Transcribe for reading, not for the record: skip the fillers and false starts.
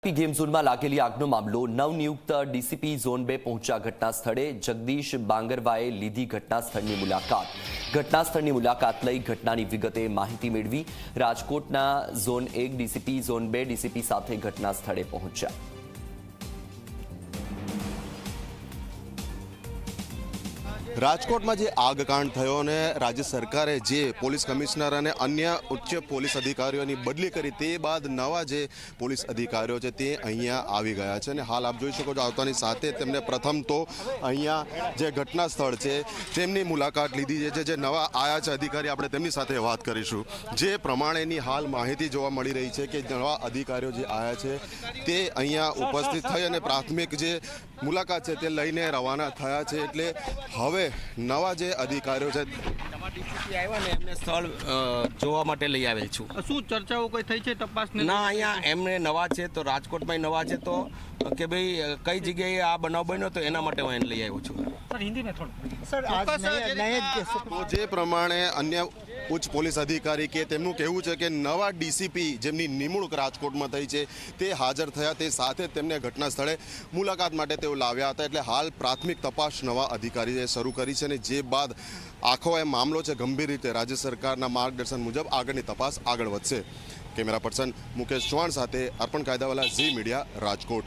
Game zone में लागेली आगनो मामलो नवनियुक्त डीसीपी झोन 2 पहुंचा घटना स्थले जगदीश बांगरवाए लीधी घटना स्थळनी मुलाकात लई घटनानी विगते माहिती मेळवी। राजकोटना झोन 1 डीसीपी झोन 2 डीसीपी साथे घटना स्थळे पहुंच्या। राजकोट में आगकांड थयो ने राज्य सरकारे जे पोलीस कमिश्नर और अन्य उच्च पोलीस अधिकारीओं की बदली करी ते बाद नवा जे पोलीस अधिकारीओ छे ते अहींया आवी गया छे ने हाल आप जोई शको छो आवतानी साथे तेमने प्रथम तो अहींया जे घटना स्थल छे तेमनी मुलाकात लीधी छे। जे नवा आया छे अधिकारी आपणे तेमनी साथे वात करीशुं। जे प्रमाणेनी हाल माहिती जोवा मळी रही छे के नवा अधिकारीओ जे आया छे ते अहींया उपस्थित थई अने प्राथमिक जे मुलाकात छे ते लईने रवाना थया छे। एटले हवे नवा जे अधिकारीओ छे डीसीपी આવ્યા ને એમને સ્થળ જોવા માટે લઈ આવેલ છું। શું ચર્ચાઓ કોઈ થઈ છે તપાસને? ના, અહીંયા એમને નવા છે તો રાજકોટમાં નવા છે તો કે ભાઈ કઈ જગ્યાએ આ બનાવ બન્યો તો એના માટે હું એને લઈ આવ્યો છું। સર હિન્દી में थोड़ा सर आज नए तो जे प्रमाणे अन्य उच्च पोलीस अधिकारी के तेमनुं कहेवुं छे के नवा डीसीपी जेमनी निमणूक राजकोटमां थई छे ते हाजर थया ते साथे तेमने घटना स्थळे मुलाकात माटे तेओ लाव्या हता। एटले हाल प्राथमिक तपास नवा अधिकारीए शरू करी छे ने जे बाद आखो ए मामलो छे गंभीर रीते राज्य सरकारना मार्गदर्शन मुजब आगळनी तपास आगळ वधशे। कैमरा पर्सन मुकेश चौहान साथे अर्पण कायदावाला झी मीडिया राजकोट।